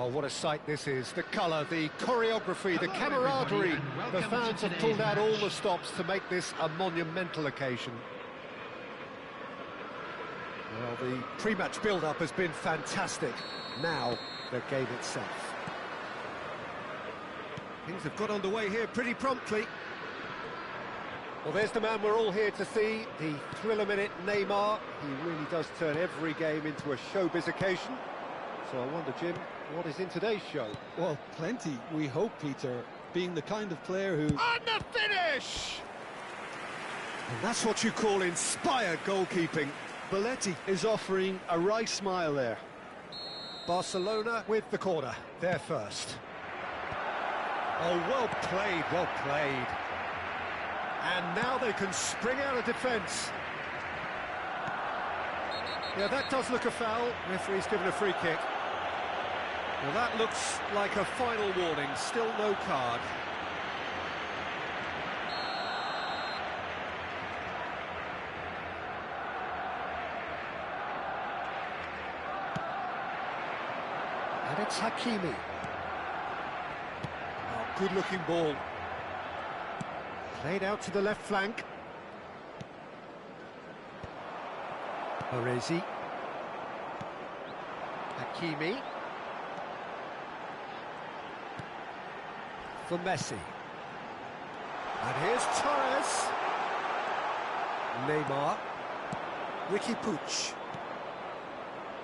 Oh, what a sight this is. The colour, the choreography, the camaraderie. The fans have pulled out all the stops to make this a monumental occasion. Well, the pre-match build-up has been fantastic. Now, the game itself. Things have got underway here pretty promptly. Well, there's the man we're all here to see, the thriller-minute Neymar. He really does turn every game into a showbiz occasion. So I wonder, Jim, what is in today's show? Well, plenty, we hope, Peter, being the kind of player who... And the finish! And that's what you call inspired goalkeeping. Belletti is offering a wry smile there. Barcelona with the corner, they're first. Oh, well played, well played. And now they can spring out of defence. Yeah, that does look a foul. Referee's given a free kick. Well, that looks like a final warning. Still no card. And it's Hakimi. Oh, good-looking ball. Played out to the left flank. Baresi. Hakimi. For Messi. And here's Torres. Neymar. Ricky Puig.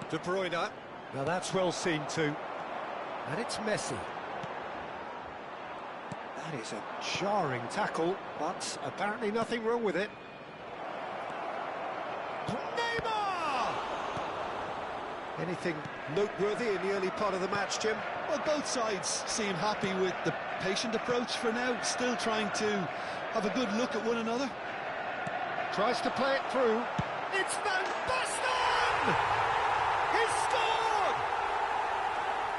De Bruyne. Now that's well seen too. And it's Messi. That is a jarring tackle, but apparently nothing wrong with it. Neymar! Anything noteworthy in the early part of the match, Jim? Well, both sides seem happy with the patient approach for now, still trying to have a good look at one another. Tries to play it through. It's Van Basten! He's scored!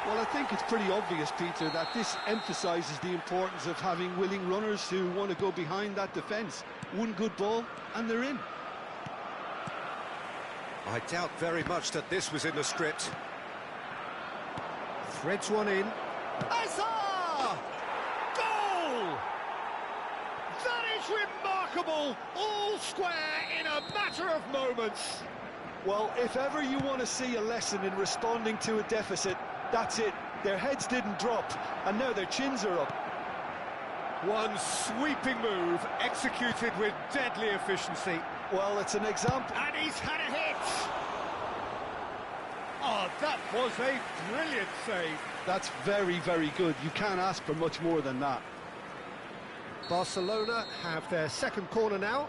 Well, I think it's pretty obvious, Peter, that this emphasises the importance of having willing runners who want to go behind that defence. One good ball, and they're in. I doubt very much that this was in the script. Threads one in. Asa! Goal! That is remarkable! All square in a matter of moments. Well, if ever you want to see a lesson in responding to a deficit, that's it. Their heads didn't drop, and now their chins are up. One sweeping move, executed with deadly efficiency. Well, it's an example. And he's had a hit! Oh, that was a brilliant save. That's very, very good. You can't ask for much more than that. Barcelona have their second corner now.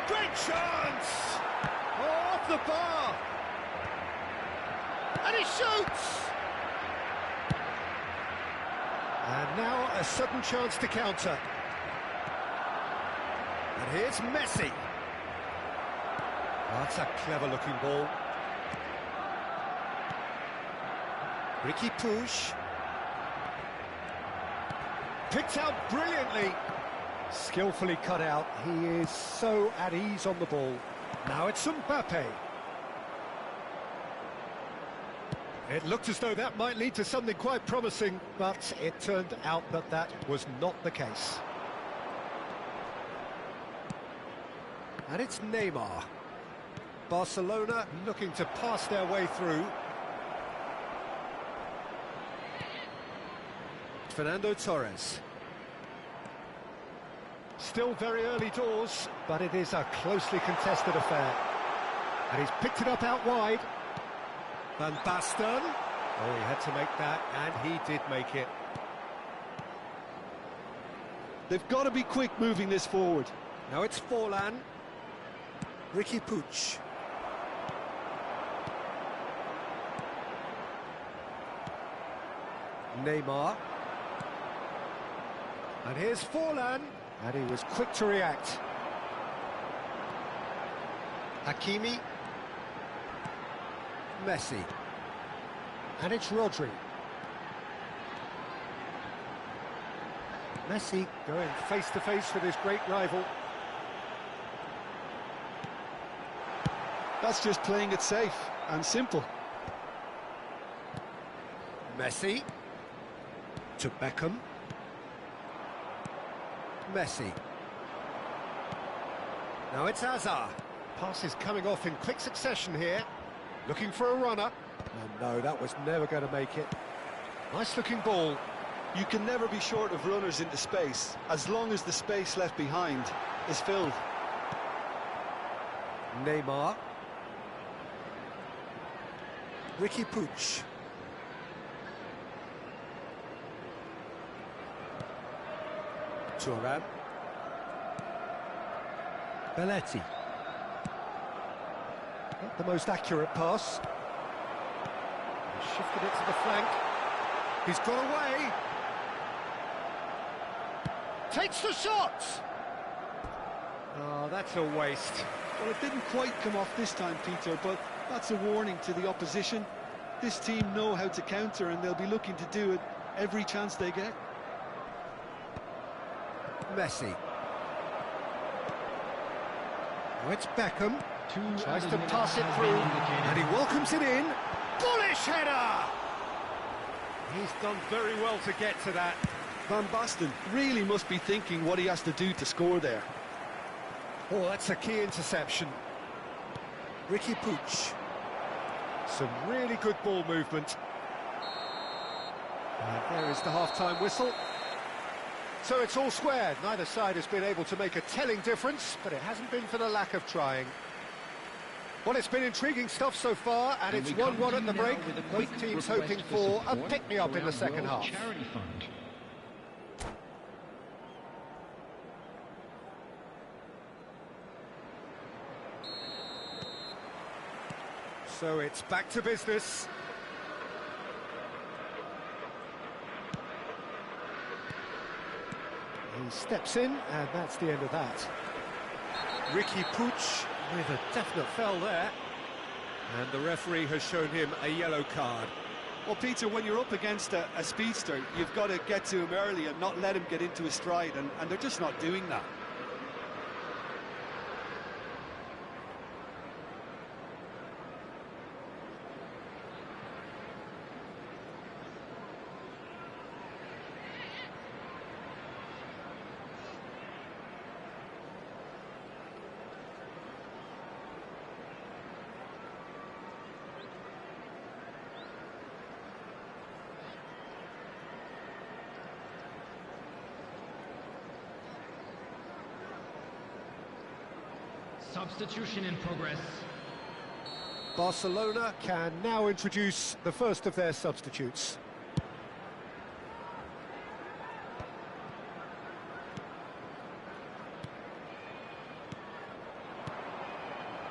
Great chance! Oh, off the bar! And he shoots! And now a sudden chance to counter. And here's Messi. Oh, that's a clever-looking ball. Ricky Puig. Picked out brilliantly. Skillfully cut out. He is so at ease on the ball. Now it's Mbappe. It looked as though that might lead to something quite promising, but it turned out that that was not the case. And it's Neymar. Barcelona looking to pass their way through. Fernando Torres. Still very early doors, but it is a closely contested affair. And he's picked it up out wide. Van Basten. Oh, he had to make that, and he did make it. They've got to be quick moving this forward. Now it's Forlan. Ricky Puig. Neymar. And here's Forlan. And he was quick to react. Hakimi. Messi. And it's Rodri. Messi going face-to-face with his great rival. That's just playing it safe and simple. Messi. To Beckham. Messi. Now it's Hazard. Pass is coming off in quick succession here. Looking for a runner. And no, that was never going to make it. Nice looking ball. You can never be short of runners into space, as long as the space left behind is filled. Neymar. Ricky Puig. Thuram. Belletti. Not the most accurate pass. He's shifted it to the flank. He's got away. Takes the shot. Oh, that's a waste. Well, it didn't quite come off this time, Peter, but that's a warning to the opposition. This team know how to counter, and they'll be looking to do it every chance they get. Messi. Oh, it's Beckham. Tries to pass it through, and he welcomes it in. Bullish header! He's done very well to get to that. Van Basten really must be thinking what he has to do to score there. Oh, that's a key interception. Ricky Puig. Some really good ball movement. And there is the half-time whistle. So it's all squared. Neither side has been able to make a telling difference, but it hasn't been for the lack of trying. Well, it's been intriguing stuff so far, and it's 1-1 at the break. Both teams hoping for a pick-me-up in the second half. So it's back to business. He steps in, and that's the end of that. Ricky Puig with a definite foul there. And the referee has shown him a yellow card. Well, Peter, when you're up against a speedster, you've got to get to him early and not let him get into his stride, and they're just not doing that. Substitution in progress. Barcelona can now introduce the first of their substitutes.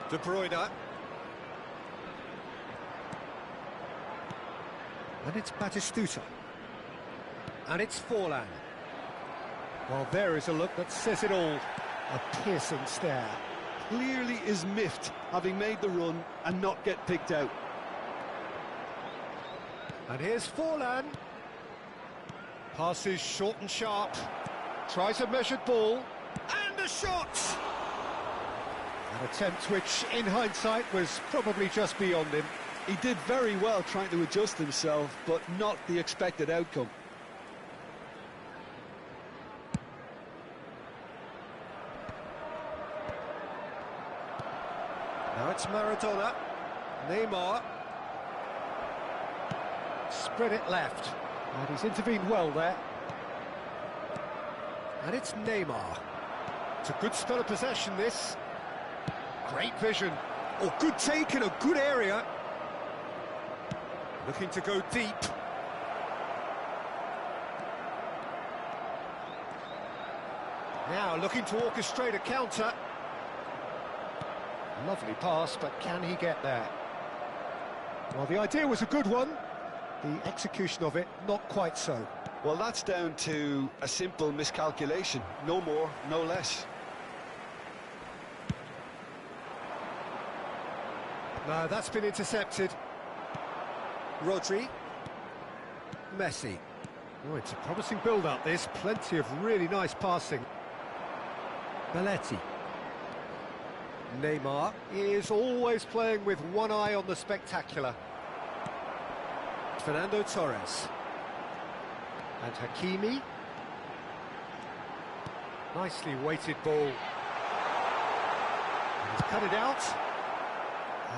De Bruyne. And it's Batistuta. And it's Forlan. Well, there is a look that says it all. A piercing stare. Clearly is miffed, having made the run and not get picked out. And here's Forlan. Passes short and sharp. Tries a measured ball. And a shot! An attempt which, in hindsight, was probably just beyond him. He did very well trying to adjust himself, but not the expected outcome. Now it's Maradona. Neymar. Spread it left. And he's intervened well there. And it's Neymar. It's a good spell of possession, this. Great vision. Oh, good take in a good area. Looking to go deep. Now looking to orchestrate a counter. Lovely pass, but can he get there? Well, the idea was a good one. The execution of it, not quite so. Well, that's down to a simple miscalculation. No more, no less. No, that's been intercepted. Rodri. Messi. Oh, it's a promising build-up, this. Plenty of really nice passing. Belletti. Neymar is always playing with one eye on the spectacular. Fernando Torres. And Hakimi. Nicely weighted ball. He's cut it out.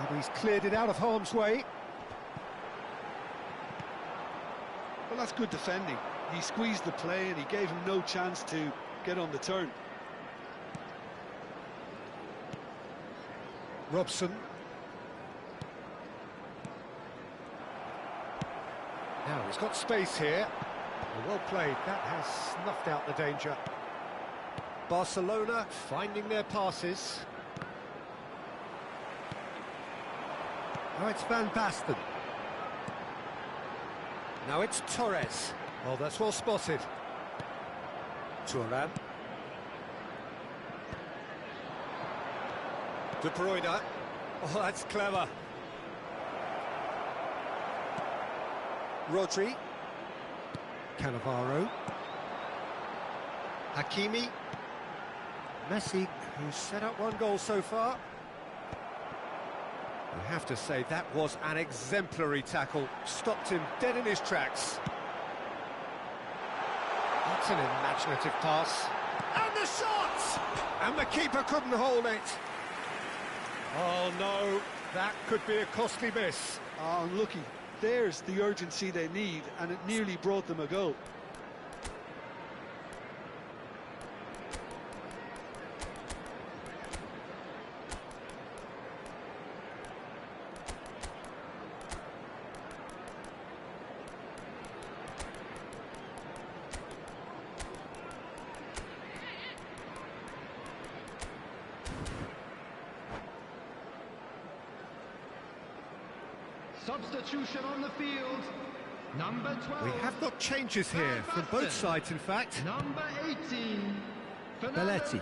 And he's cleared it out of harm's way. Well, that's good defending. He squeezed the play and he gave him no chance to get on the turn. Robson. Now he's got space here. Well played, that has snuffed out the danger. Barcelona finding their passes. Now it's Van Basten. Now it's Torres. Oh, that's well spotted. Thuram. De Bruyne. Oh, that's clever. Rodri. Cannavaro. Hakimi. Messi, who's set up one goal so far. I have to say, that was an exemplary tackle. Stopped him dead in his tracks. That's an imaginative pass. And the shot! And the keeper couldn't hold it. Oh, no, that could be a costly miss. Oh, unlucky. There's the urgency they need, and it nearly brought them a goal. Substitution on the field. Number 12. We have got changes here from both sides, in fact. Number 18. Belletti.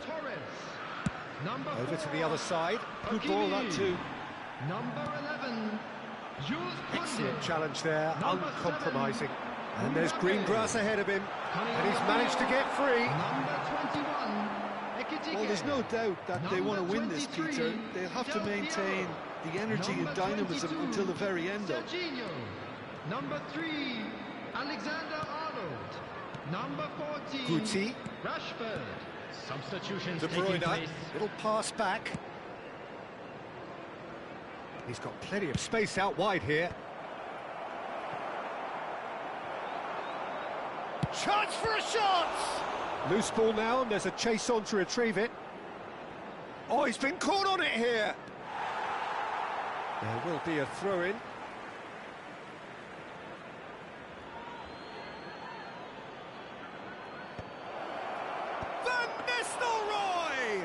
Number Over to the other side. Good ball, that too. Number 11. Excellent challenge there, Number uncompromising. 7. And there's green grass ahead of him, and he's managed to get free. Number 21. Well, there's no doubt that they want to win this, Peter. They'll have to maintain the energy and dynamism until the very end, though. Serginho. Number 3, Alexander-Arnold. Number 14, Guti. Rashford. Substitutions De taking Bruyne, place. little pass back. He's got plenty of space out wide here. Chance for a shot! Loose ball now, and there's a chase on to retrieve it. Oh, he's been caught on it here. There will be a throw-in. Van Nistelrooy!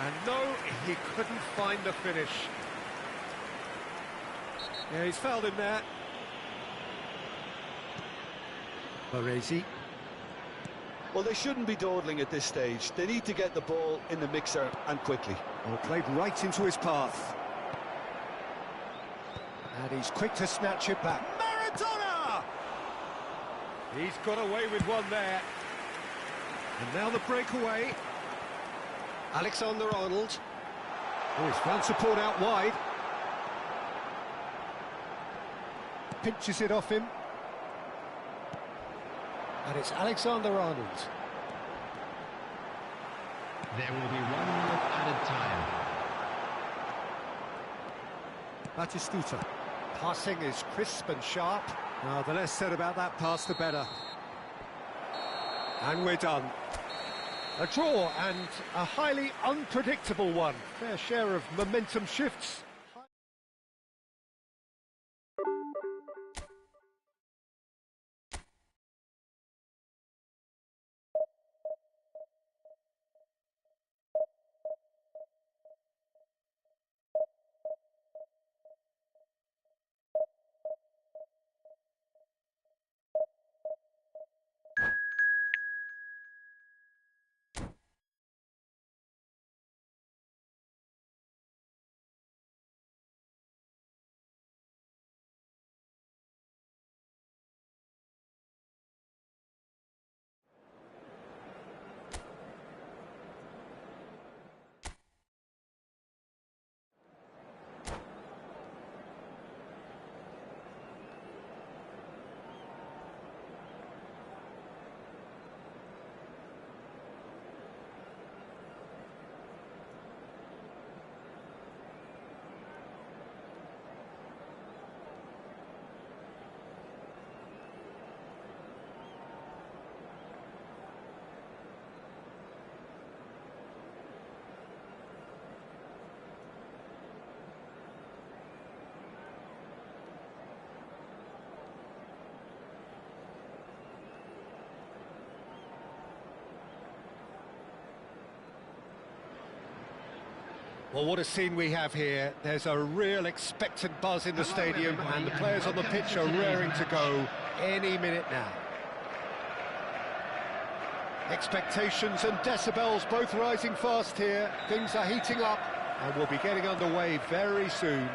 And no, he couldn't find the finish. Yeah, he's fouled him there. Baresi. Well, they shouldn't be dawdling at this stage. They need to get the ball in the mixer, and quickly. Well, played right into his path. And he's quick to snatch it back. Maradona! He's got away with one there. And now the breakaway. Alexander-Arnold. Oh, he's found support out wide. Pinches it off him. And it's Alexander-Arnold. There will be 1 minute added time. Batistuta. Passing is crisp and sharp. Now, the less said about that pass, the better. And we're done. A draw, and a highly unpredictable one. Fair share of momentum shifts. Well, what a scene we have here. There's a real expectant buzz in the stadium, and the players on the pitch are raring to go any minute now. Expectations and decibels both rising fast here. Things are heating up, and we'll be getting underway very soon.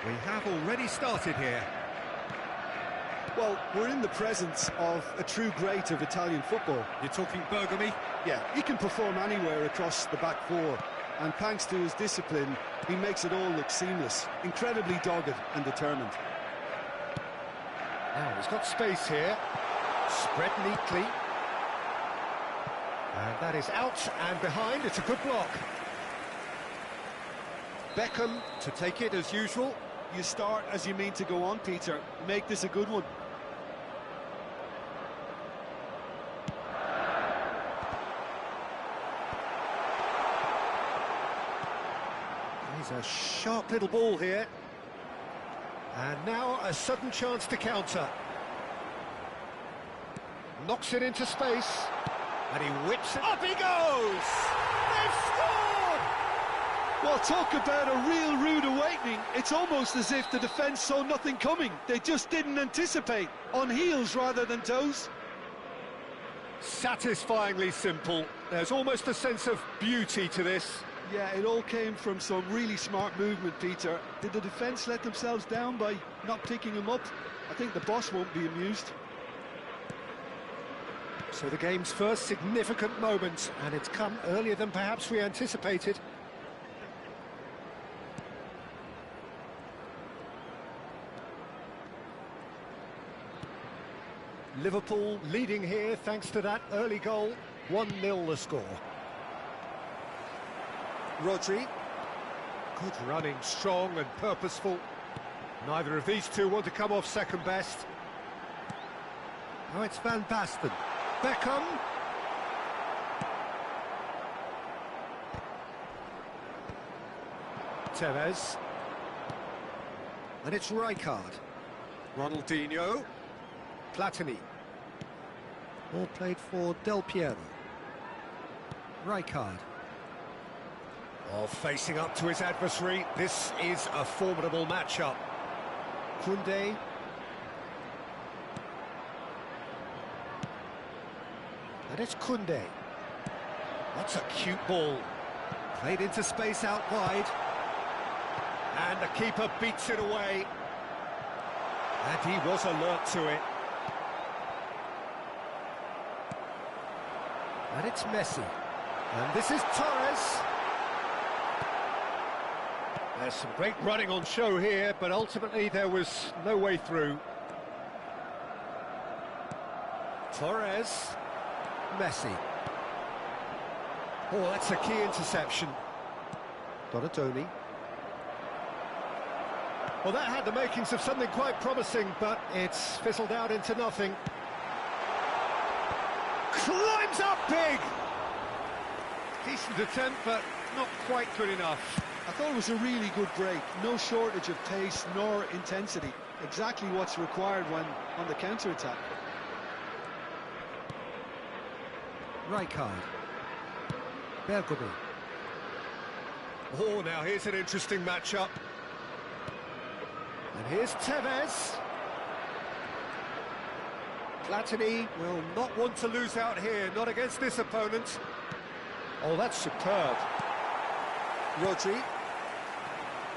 We have already started here. Well, we're in the presence of a true great of Italian football. You're talking Bergami? Yeah, he can perform anywhere across the back four, and thanks to his discipline, he makes it all look seamless. Incredibly dogged and determined. Now, he's got space here. Spread neatly. And that is out and behind. It's a good block. Beckham to take it as usual. You start as you mean to go on, Peter. Make this a good one. He's a sharp little ball here. And now a sudden chance to counter. Knocks it into space. And he whips it. Up he goes! They've scored! Well, talk about a real rude awakening. It's almost as if the defence saw nothing coming. They just didn't anticipate. On heels rather than toes. Satisfyingly simple. There's almost a sense of beauty to this. Yeah, it all came from some really smart movement, Peter. Did the defence let themselves down by not picking him up? I think the boss won't be amused. So the game's first significant moment, and it's come earlier than perhaps we anticipated. Liverpool leading here thanks to that early goal. 1-0 the score. Rodri. Good running, strong and purposeful. Neither of these two want to come off second best. Now it's Van Basten. Beckham. Tevez. And it's Rijkaard. Ronaldinho. Platini. All played for Del Piero. Rijkaard. Oh, facing up to his adversary. This is a formidable matchup. Koundé. And it's Koundé. That's a cute ball. Played into space out wide. And the keeper beats it away. And he was alert to it. And it's Messi. And this is Torres. There's some great running on show here, but ultimately there was no way through. Torres. Messi. Oh, that's a key interception. Donatoni. Well, that had the makings of something quite promising, but it's fizzled out into nothing. Climbs up big! Decent attempt, but not quite good enough. I thought it was a really good break. No shortage of pace nor intensity. Exactly what's required when on the counter-attack. Rijkaard. Bergami. Oh, now here's an interesting matchup. And here's Tevez. Platini will not want to lose out here, not against this opponent. Oh, that's superb. Rodri.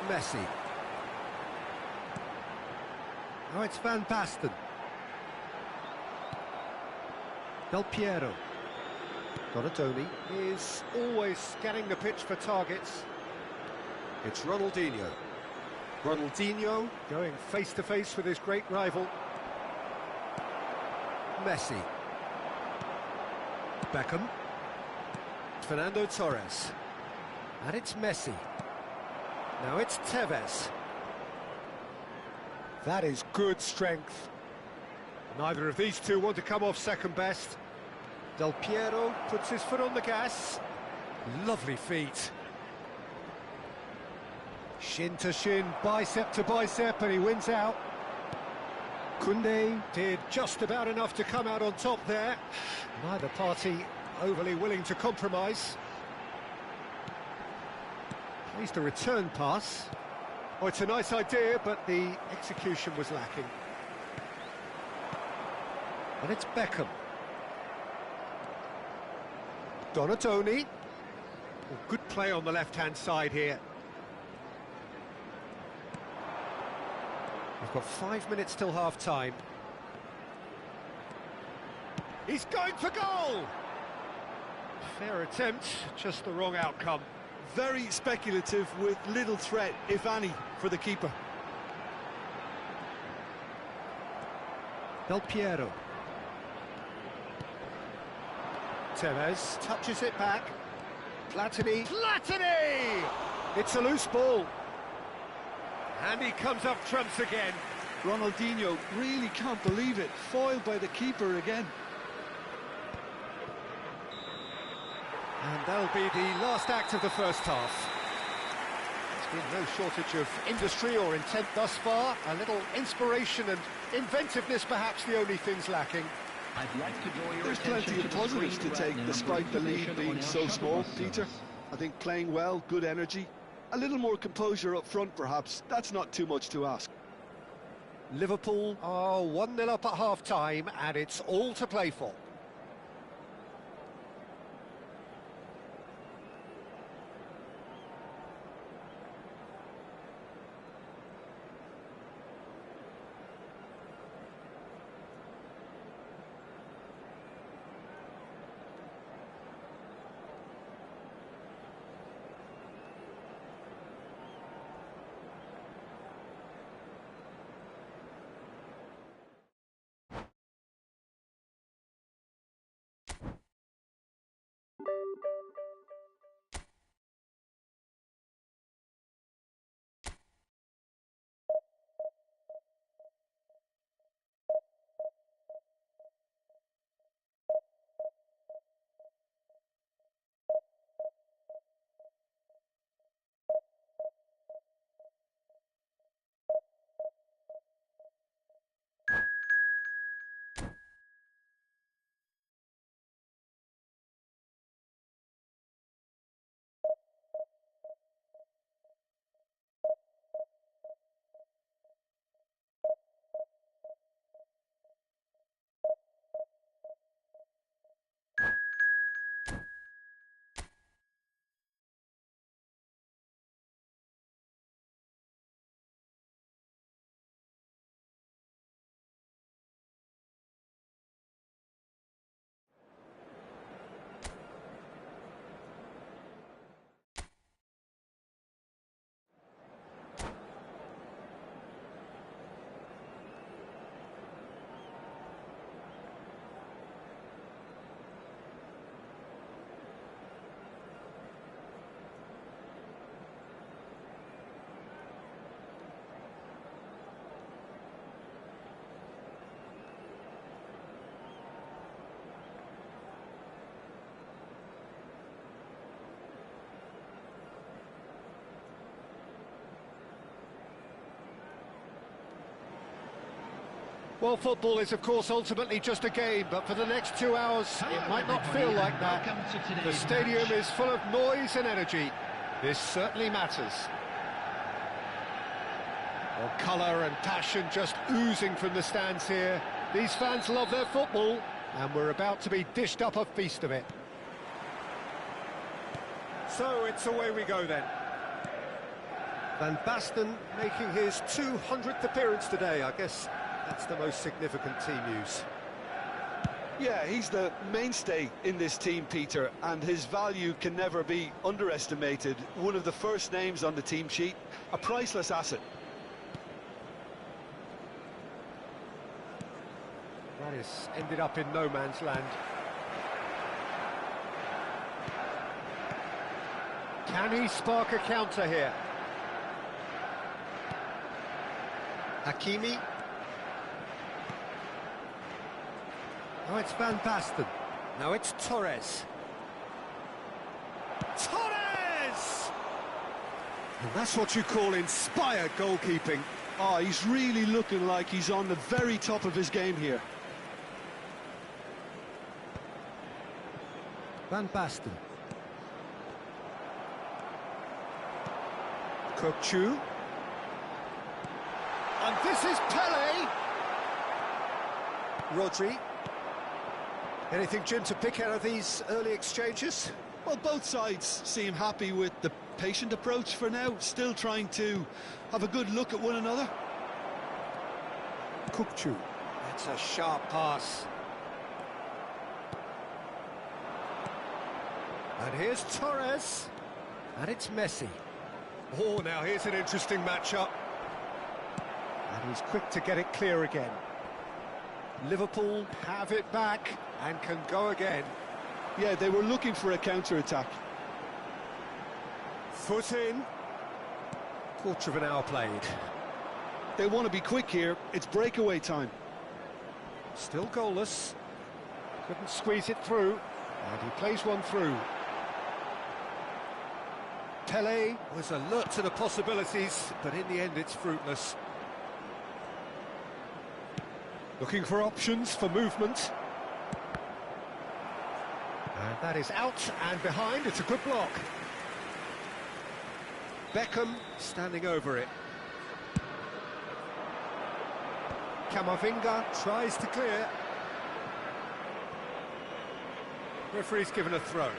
Messi. Now it's Van Basten. Del Piero. Donatoni is always scanning the pitch for targets. It's Ronaldinho. Ronaldinho going face-to-face with his great rival. Messi. Beckham. Fernando Torres. And it's Messi. Now it's Tevez. That is good strength. Neither of these two want to come off second best. Del Piero puts his foot on the gas. Lovely feet. Shin to shin, bicep to bicep, and he wins out. Koundé did just about enough to come out on top there. Neither party overly willing to compromise. Needs a return pass. Oh, it's a nice idea, but the execution was lacking. And it's Beckham. Donatoni. Oh, good play on the left-hand side here. We've got 5 minutes till half-time. He's going for goal! Fair attempt, just the wrong outcome. Very speculative with little threat, if any, for the keeper. Del Piero. Tevez touches it back. Platini. Platini! It's a loose ball. And he comes up trumps again. Ronaldinho really can't believe it. Foiled by the keeper again. And that'll be the last act of the first half. There's been no shortage of industry or intent thus far. A little inspiration and inventiveness, perhaps the only things lacking. I'd like to draw your There's attention plenty of to the positives screen to right take, now. despite the lead Information being on so your small, shuttle Peter. service. I think playing well, good energy. A little more composure up front, perhaps. That's not too much to ask. Liverpool are 1-0 up at half-time, and it's all to play for. Well, football is, of course, ultimately just a game, but for the next 2 hours, it might not feel like that. The stadium is full of noise and energy. This certainly matters. Well, colour and passion just oozing from the stands here. These fans love their football, and we're about to be dished up a feast of it. So it's away we go then. Van Basten making his 200th appearance today. I guess that's the most significant team news. Yeah, he's the mainstay in this team, Peter, and his value can never be underestimated. One of the first names on the team sheet, a priceless asset. That has ended up in no man's land. Can he spark a counter here? Hakimi. Oh, it's Van Basten. Now it's Torres. Torres! And that's what you call inspired goalkeeping. Oh, he's really looking like he's on the very top of his game here. Van Basten. Kukçu. And this is Pele. Rodri. Anything, Jim, to pick out of these early exchanges? Well, both sides seem happy with the patient approach for now, still trying to have a good look at one another. Kukçu. That's a sharp pass. And here's Torres. And it's Messi. Oh, now here's an interesting matchup. And he's quick to get it clear again. Liverpool have it back and can go again. Yeah, they were looking for a counter-attack. Foot in. Quarter of an hour played. They want to be quick here. It's breakaway time. Still goalless. Couldn't squeeze it through. And he plays one through. Pele was alert to the possibilities, but in the end it's fruitless. Looking for options for movement. And that is out and behind. It's a good block. Beckham standing over it. Camavinga tries to clear. Referee's given a throw.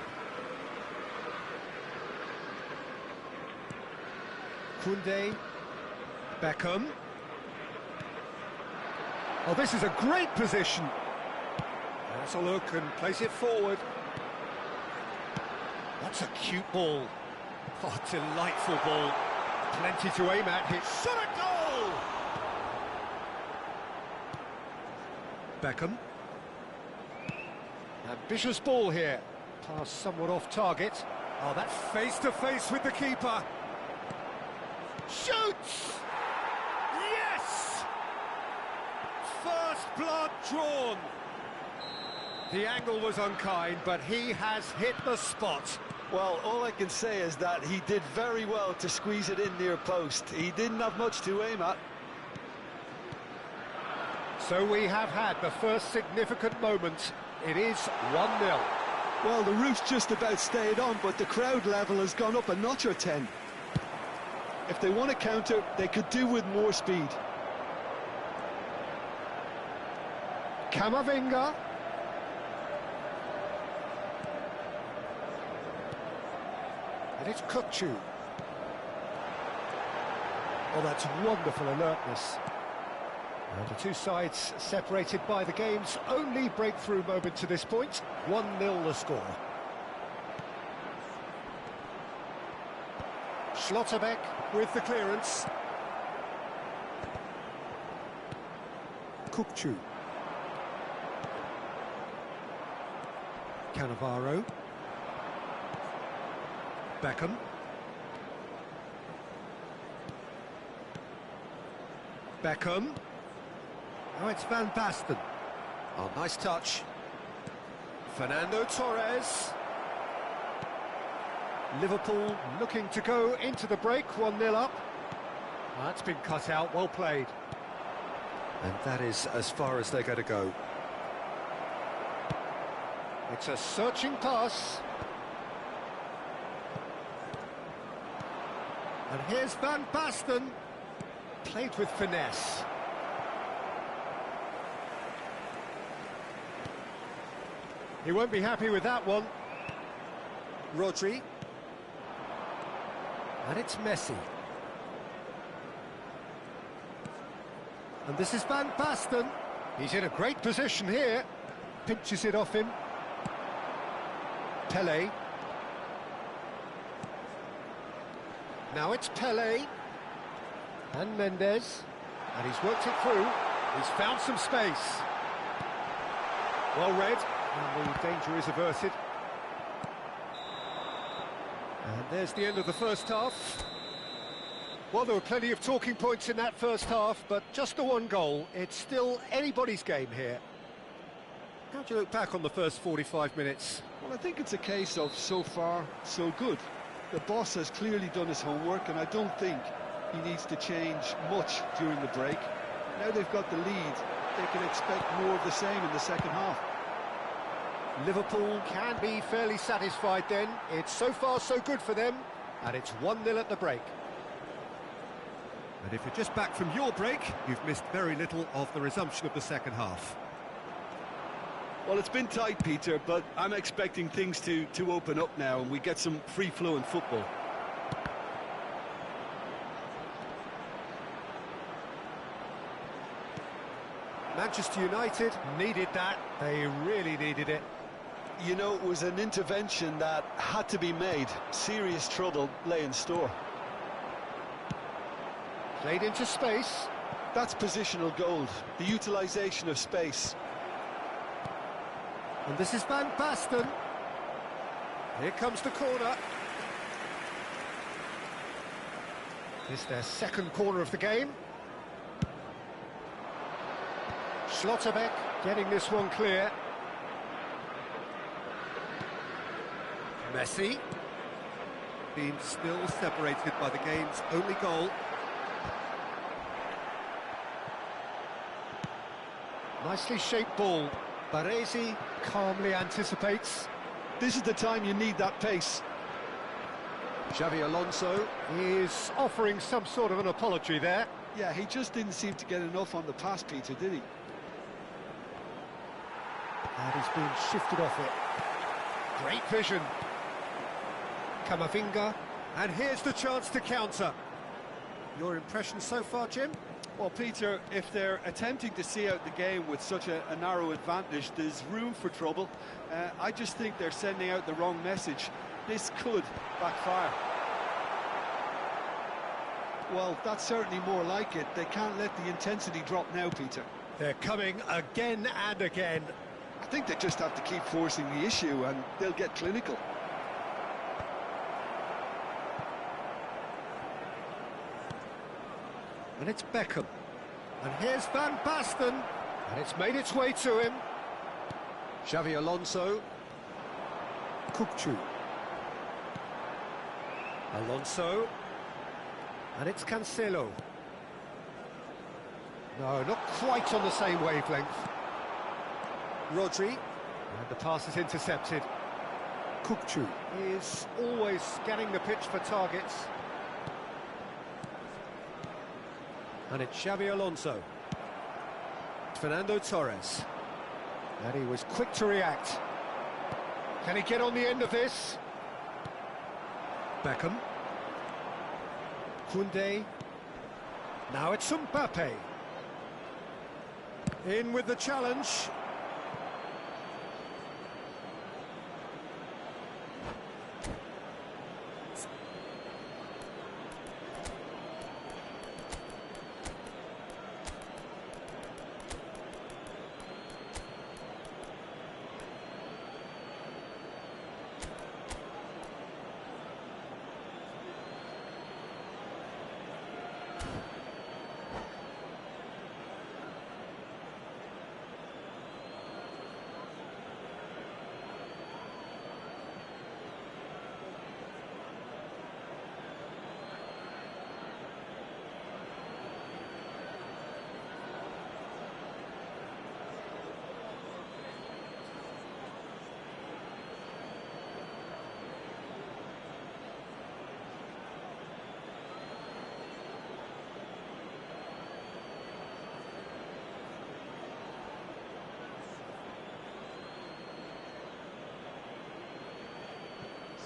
Koundé. Beckham. Oh, this is a great position. That's a look and plays it forward. That's a cute ball. Oh, delightful ball. Plenty to aim at. Hit shot at goal! Beckham. Ambitious ball here. Pass somewhat off target. Oh, that's face-to-face with the keeper. Shoots! Yes! First blood drawn. The angle was unkind, but he has hit the spot. Well, all I can say is that he did very well to squeeze it in near post. He didn't have much to aim at. So we have had the first significant moment. It is 1-0. Well, the roof's just about stayed on, but the crowd level has gone up a notch or 10. If they want to counter, they could do with more speed. Camavinga. And it's Kukçu. Oh, that's wonderful alertness. And the two sides separated by the game's only breakthrough moment to this point. 1-0 the score. Schlotterbeck with the clearance. Kukçu. Cannavaro. Beckham. Beckham. Oh, it's Van Basten. Oh, nice touch. Fernando Torres. Liverpool looking to go into the break, 1-0 up. Oh, that's been cut out, well played. And that is as far as they're going to go. It's a searching pass. And here's Van Basten. Played with finesse. He won't be happy with that one. Rodri. And it's Messi. And this is Van Basten. He's in a great position here. Pinches it off him. Pele. Now it's Pele. And Mendes. And he's worked it through. He's found some space. Well read. And the danger is averted. And there's the end of the first half. Well, there were plenty of talking points in that first half, but just the one goal. It's still anybody's game here. How do you look back on the first 45 minutes? Well, I think it's a case of so far, so good. The boss has clearly done his homework, and I don't think he needs to change much during the break. Now they've got the lead, they can expect more of the same in the second half. Liverpool can be fairly satisfied then. It's so far so good for them, and it's 1-0 at the break. And if you're just back from your break, you've missed very little of the resumption of the second half. Well, it's been tight, Peter, but I'm expecting things to open up now and we get some free-flowing football. Manchester United needed that. They really needed it. You know, it was an intervention that had to be made. Serious trouble lay in store. Played into space. That's positional gold, the utilisation of space. And this is Van Basten. Here comes the corner. It's their second corner of the game. Schlotterbeck getting this one clear. Messi. Being still separated by the game's only goal. Nicely shaped ball. Baresi calmly anticipates. This is the time you need that pace. Xavi Alonso is offering some sort of an apology there. Yeah, he just didn't seem to get enough on the pass, Peter, did he? And he's been shifted off it. Great vision. Camavinga. And here's the chance to counter. Your impression so far, Jim? Well, Peter, if they're attempting to see out the game with such a narrow advantage, there's room for trouble. I just think they're sending out the wrong message. This could backfire. Well, that's certainly more like it. They can't let the intensity drop now, Peter. They're coming again and again. I think they just have to keep forcing the issue and they'll get clinical. And it's Beckham. And here's Van Basten. And it's made its way to him. Xavi Alonso. Kukçu. Alonso. And it's Cancelo. No, not quite on the same wavelength. Rodri. And the pass is intercepted. Kukçu is always scanning the pitch for targets. And it's Xavi Alonso. Fernando Torres. And he was quick to react. Can he get on the end of this? Beckham. Koundé. Now it's Mbappe. In with the challenge.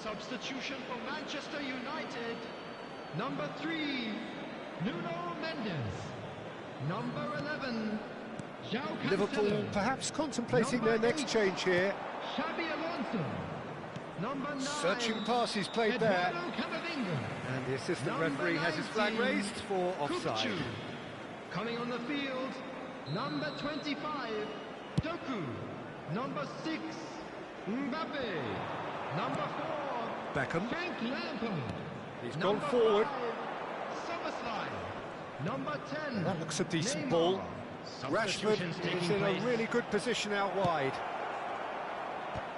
Substitution for Manchester United. Number 3, Nuno Mendes. Number 11, João Cancelo. Liverpool perhaps contemplating Number their next 8, change here. Xabi Alonso. Number 9, Searching passes played there. Eduardo Camavinga. And the assistant Number referee has his flag 19, raised for offside. Kukçu. Coming on the field, number 25, Doku. Number 6, Mbappe. Number 4, Beckham. Frank Lampard. He's Number gone forward. 5, Szoboszlai. Number 10, That looks a decent Neymar. ball. Rashford Substitutions is taking in a place. really good position out wide.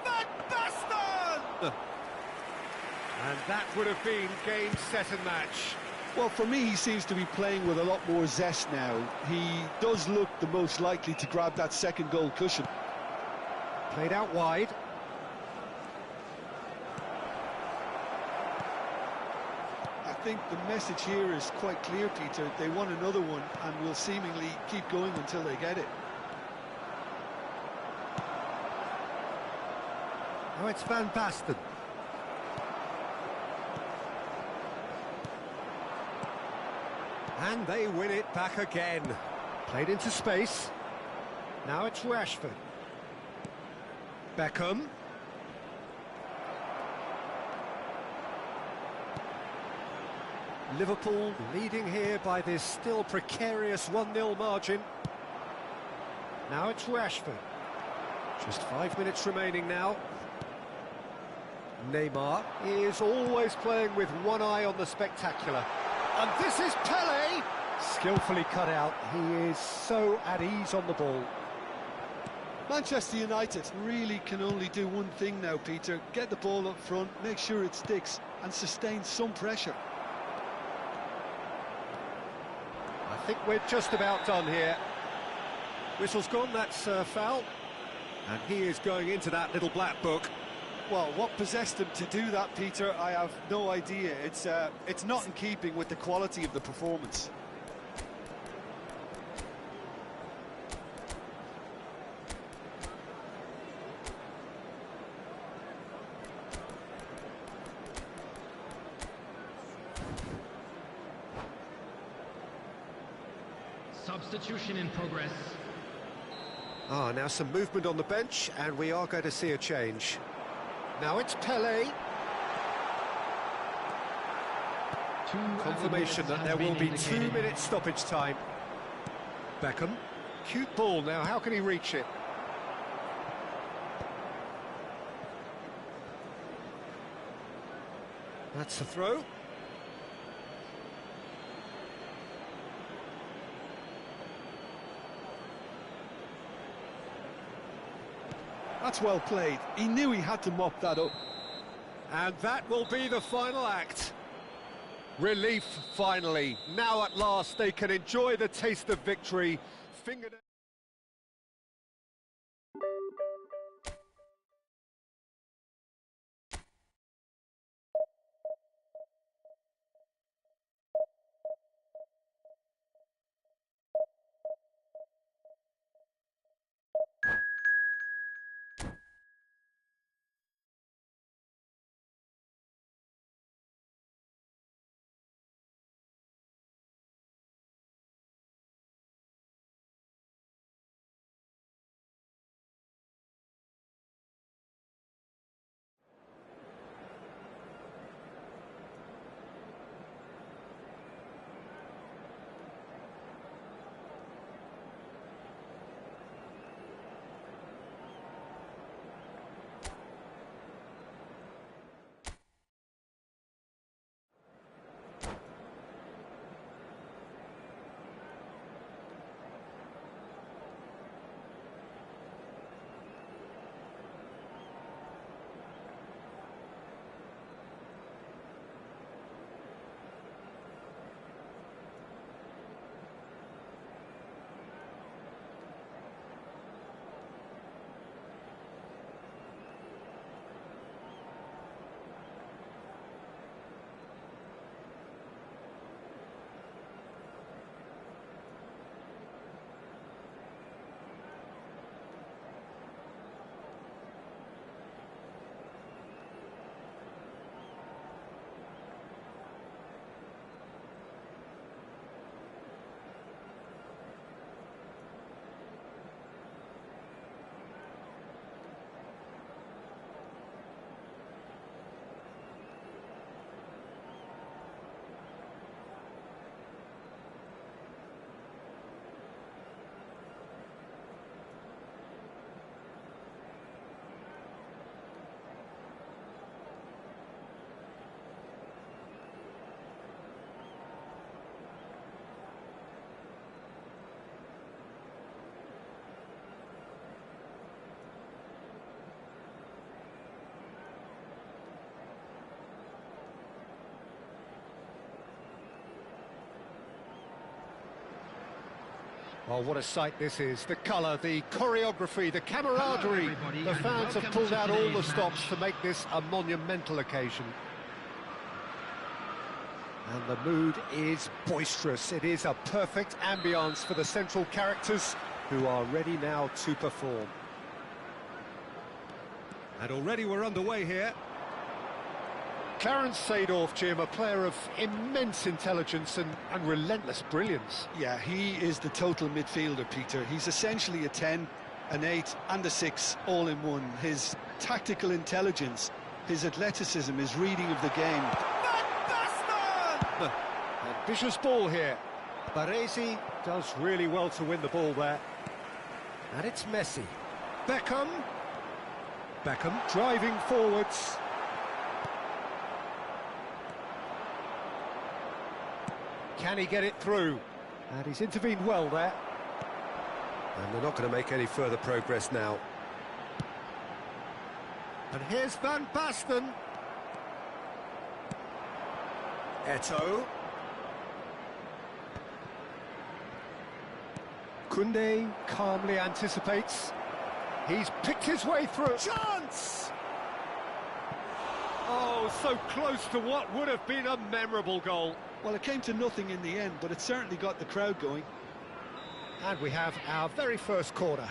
Van Basten! And that would have been game, set and match. Well, for me, he seems to be playing with a lot more zest now. He does look the most likely to grab that second goal cushion. Played out wide. think the message here is quite clear, Peter. They want another one and will seemingly keep going until they get it. Now it's Van Basten. And they win it back again. Played into space. Now it's Rashford. Beckham. Liverpool leading here by this still precarious 1-0 margin. Now it's Rashford. Just 5 minutes remaining now. Neymar is always playing with one eye on the spectacular. And this is Pele! Skillfully cut out. He is so at ease on the ball. Manchester United really can only do one thing now, Peter. Get the ball up front, make sure it sticks, and sustain some pressure. I think we're just about done here. Whistle's gone, that's foul. And he is going into that little black book. Well, what possessed him to do that, Peter, I have no idea. It's not in keeping with the quality of the performance. Substitution in progress. Now some movement on the bench, and we are going to see a change. Now it's Pele. Confirmation that there will be 2 minutes stoppage time. Beckham. Cute ball now, how can he reach it? That's the throw. That's well played. He knew he had to mop that up. And that will be the final act. Relief, finally. Now at last they can enjoy the taste of victory. Fingernail. Oh, what a sight this is. The colour, the choreography, the camaraderie. The fans have pulled out all the stops to make this a monumental occasion. And the mood is boisterous. It is a perfect ambience for the central characters who are ready now to perform. And already we're underway here. Clarence Seedorf, Jim, a player of immense intelligence and relentless brilliance. Yeah, he is the total midfielder, Peter. He's essentially a 10, an 8 and a 6 all in one. His tactical intelligence, his athleticism, his reading of the game. Ambitious ball here. Baresi does really well to win the ball there. And it's Messi. Beckham driving forwards. Can he get it through? And he's intervened well there. And they're not going to make any further progress now. And here's Van Basten. Eto'o. Koundé calmly anticipates. He's picked his way through. Chance! Oh, so close to what would have been a memorable goal. Well, it came to nothing in the end, but it certainly got the crowd going. And we have our very first corner.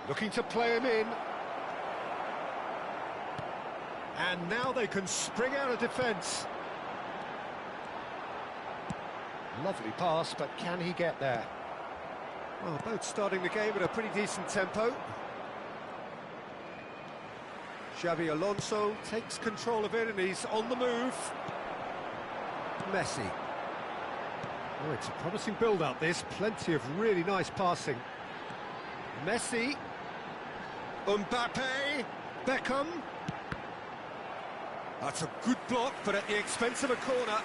Looking to play him in. And now they can spring out of defence. Lovely pass, but can he get there? Well, both starting the game at a pretty decent tempo. Xabi Alonso takes control of it and he's on the move. Messi. Oh, it's a promising build-up, this. Plenty of really nice passing. Messi. Mbappe. Beckham. That's a good block, but at the expense of a corner.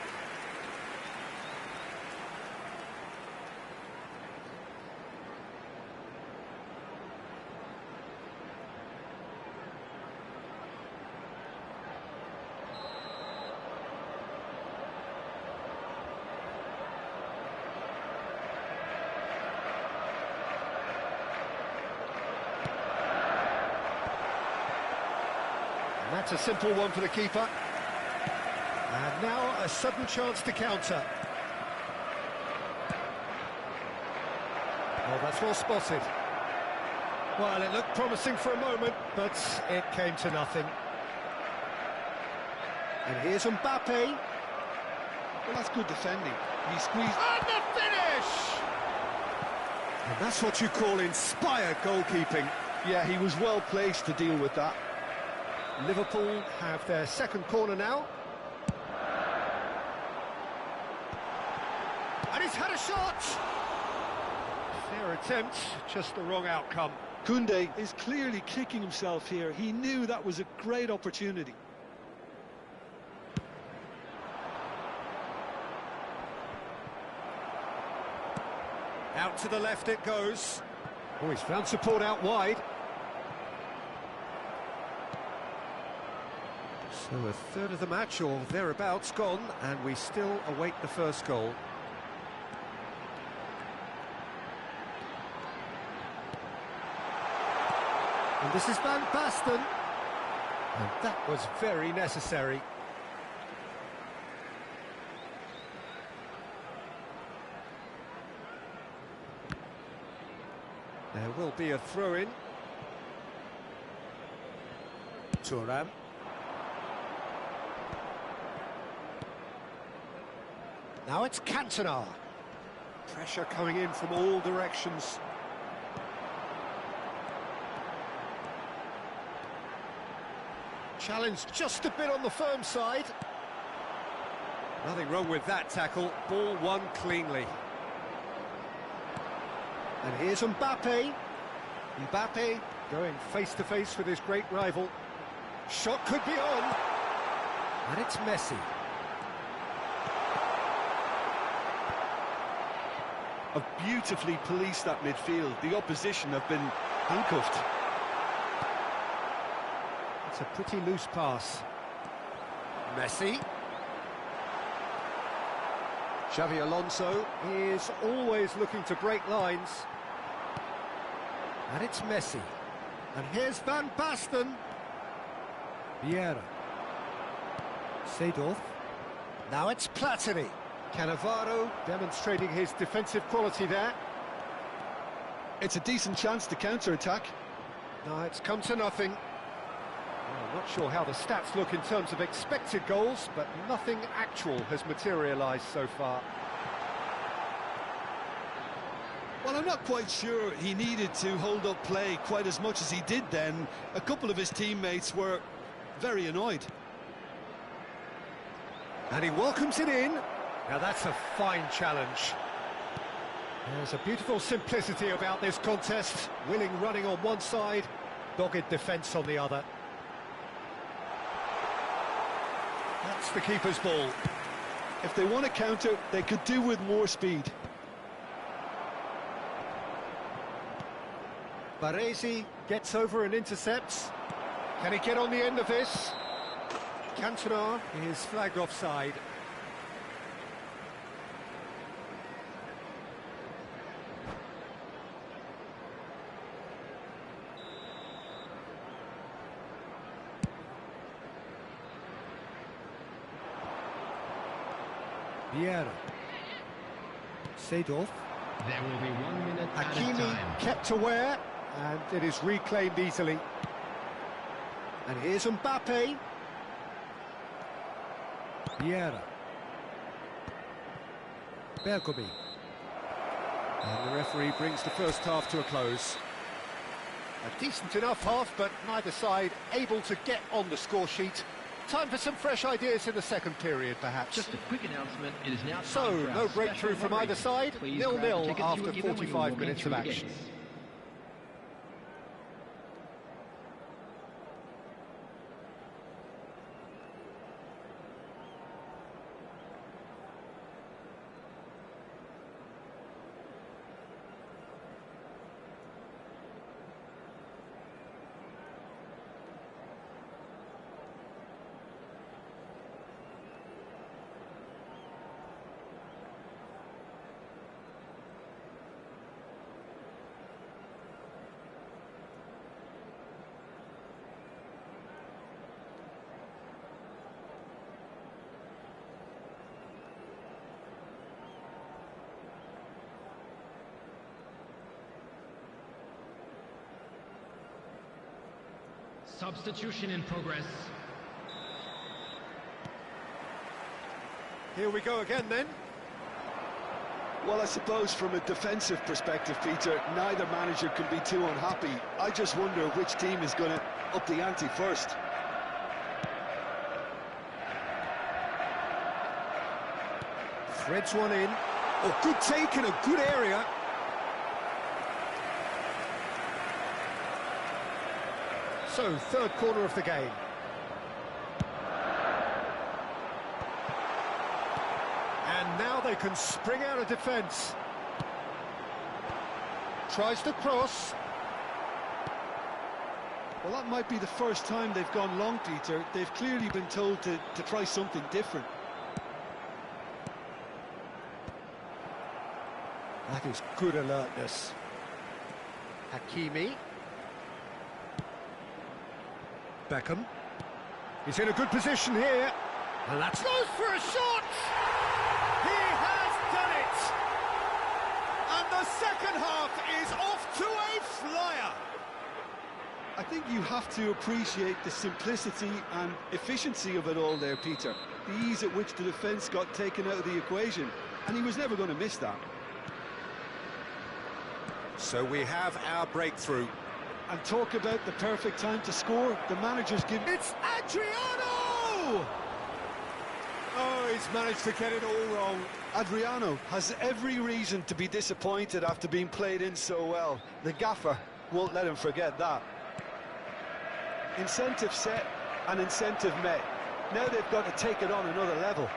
That's a simple one for the keeper. And now a sudden chance to counter. Oh, that's well spotted. Well, it looked promising for a moment, but it came to nothing. And here's Mbappe. Well, that's good defending. He squeezed... And the finish! And that's what you call inspired goalkeeping. Yeah, he was well placed to deal with that. Liverpool have their second corner now. And he's had a shot! Fair attempt, just the wrong outcome. Koundé is clearly kicking himself here. He knew that was a great opportunity. Out to the left it goes. Oh, he's found support out wide. So a third of the match, or thereabouts, gone, and we still await the first goal. And this is Van Basten. And that was very necessary. There will be a throw-in. Thuram. Now it's Cantona. Pressure coming in from all directions. Challenge just a bit on the firm side. Nothing wrong with that tackle. Ball won cleanly. And here's Mbappe. Mbappe going face-to-face with his great rival. Shot could be on. And it's Messi. Have beautifully policed that midfield. The opposition have been handcuffed. It's a pretty loose pass. Messi. Xavi Alonso is always looking to break lines. And it's Messi. And here's Van Basten. Vieira. Seedorf. Now it's Platini. Cannavaro demonstrating his defensive quality there. It's a decent chance to counter-attack. No, it's come to nothing. Well, I'm not sure how the stats look in terms of expected goals, but nothing actual has materialised so far. Well, I'm not quite sure he needed to hold up play quite as much as he did then. A couple of his teammates were very annoyed. And he welcomes it in. Now that's a fine challenge. There's a beautiful simplicity about this contest. Willing running on one side, dogged defence on the other. That's the keeper's ball. If they want to counter, they could do with more speed. Baresi gets over and intercepts. Can he get on the end of this? Cantona is flagged offside. Vieira. Seedorf. There will be 1 minute at a Hakimi time. kept aware, and it is reclaimed easily. And here's Mbappe. Vieira. Bergomi. And the referee brings the first half to a close. A decent enough half, but neither side able to get on the score sheet. Time for some fresh ideas in the second period, perhaps. Just a quick announcement, it is now time So, for our no breakthrough special from either fundraiser. side. Please 0-0 grab the tickets you after were given when you were 45 walking minutes of through the action. gates. Substitution in progress. Here we go again then. Well, I suppose from a defensive perspective, Peter, neither manager can be too unhappy. I just wonder which team is going to up the ante first. Threads one in. Oh, good take in a good area. So, third corner of the game. And now they can spring out of defence. Tries to cross. Well, that might be the first time they've gone long, Peter. They've clearly been told to try something different. That is good alertness. Hakimi. Beckham. He's in a good position here. And that's goes for a shot! He has done it! And the second half is off to a flyer! I think you have to appreciate the simplicity and efficiency of it all there, Peter. The ease at which the defence got taken out of the equation, and he was never going to miss that. So we have our breakthrough. And talk about the perfect time to score, the manager's given... It's Adriano! Oh, he's managed to get it all wrong. Adriano has every reason to be disappointed after being played in so well. The gaffer won't let him forget that. Incentive set and incentive met. Now they've got to take it on another level.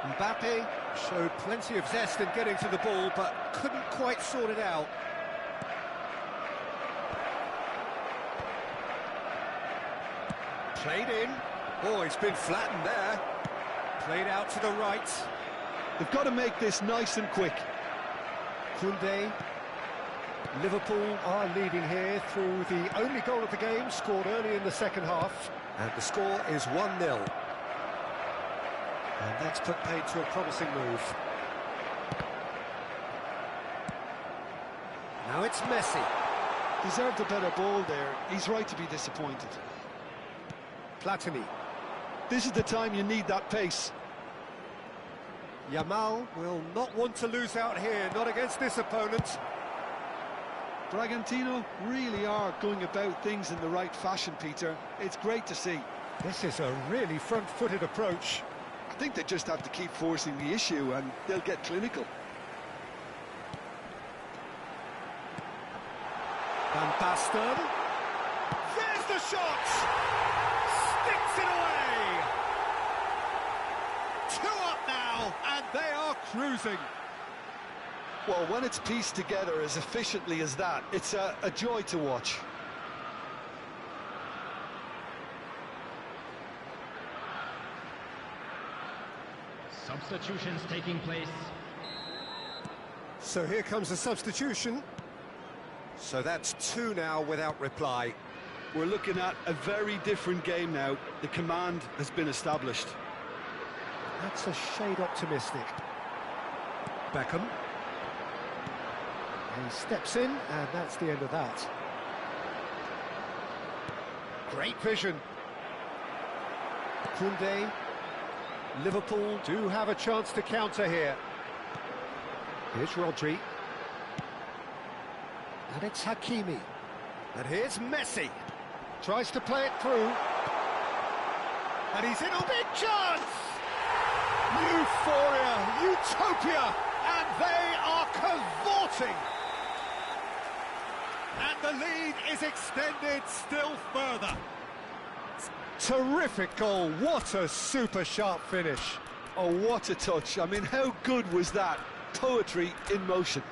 Mbappe showed plenty of zest in getting to the ball, but couldn't quite sort it out. Played in. Oh, he's been flattened there. Played out to the right. They've got to make this nice and quick. Koundé. Liverpool are leading here through the only goal of the game, scored early in the second half. And the score is 1-0. And that's put paid to a promising move. Now it's Messi. Deserved a better ball there. He's right to be disappointed. Platini. This is the time you need that pace. Yamal will not want to lose out here, not against this opponent. Bragantino really are going about things in the right fashion, Peter. It's great to see. This is a really front-footed approach. I think they just have to keep forcing the issue and they'll get clinical. Van Basten. There's the shot! Sticks it away! 2 up now, and they are cruising. Well, when it's pieced together as efficiently as that, it's a joy to watch. Substitutions taking place. So here comes a substitution. So that's 2 now without reply. We're looking at a very different game now. The command has been established. That's a shade optimistic. Beckham. He steps in, and that's the end of that. Great vision. Koundé. Liverpool do have a chance to counter here. Here's Rodri. And it's Hakimi. And here's Messi. Tries to play it through. And he's in a big chance! Euphoria, utopia, and they are cavorting. And the lead is extended still further. Terrific goal, what a super sharp finish. Oh, what a touch. I mean, how good was that? Poetry in motion.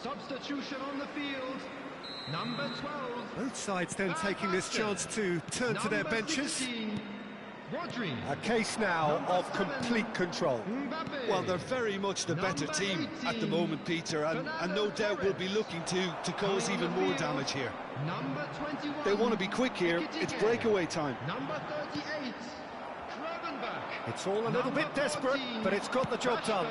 Substitution on the field. Number 12. Both sides then taking this chance to turn to their benches. 16, Rodri. A case now of complete control. Mbappe. Well, they're very much the better Number team at the 18, moment, Peter, and no doubt will be looking to cause even more damage here. Number 21. They want to be quick here. It's breakaway time. Number 38. Gravenberch. It's all a little bit desperate, but it's got the job done.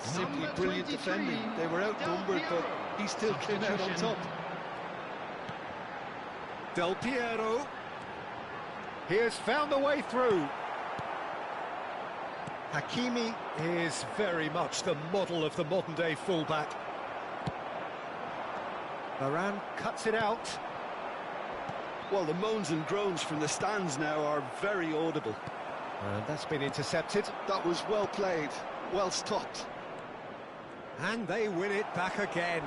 Simply Number brilliant 23, defending. They were outnumbered, Del but Piero. he still came out on Substitution. top. Del Piero. He has found a way through. Hakimi is very much the model of the modern-day fullback. Varane cuts it out. Well, the moans and groans from the stands now are very audible. And that's been intercepted. That was well played, well stopped. And they win it back again.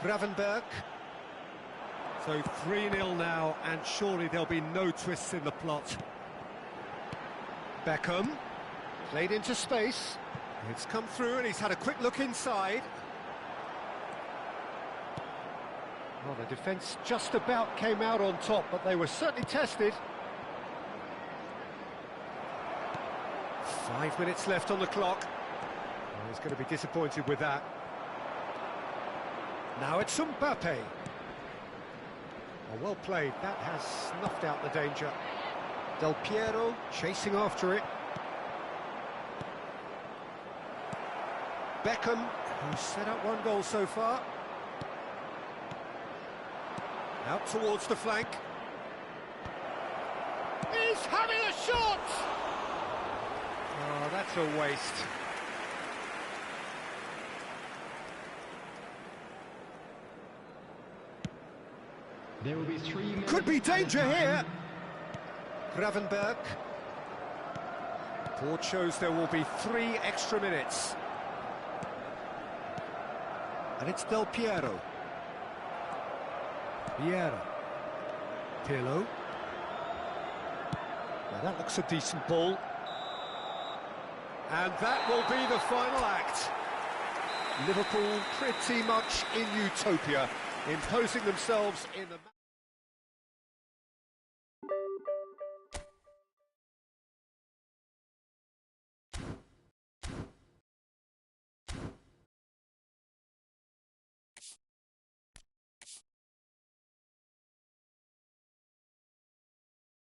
Gravenberch. So 3-0 now, and surely there'll be no twists in the plot. Beckham. Played into space. It's come through and he's had a quick look inside. Well, the defence just about came out on top, but they were certainly tested. 5 minutes left on the clock. He's going to be disappointed with that. Now it's Mbappe. Oh, well played. That has snuffed out the danger. Del Piero chasing after it. Beckham, who's set up one goal so far. Out towards the flank. He's having a shot! Oh, that's a waste. There will be 3 minutes. Could be danger here. Gravenberg. Report shows there will be 3 extra minutes. And it's Del Piero. Vieira. Pirlo. Now that looks a decent ball. And that will be the final act. Liverpool pretty much in utopia, imposing themselves in the...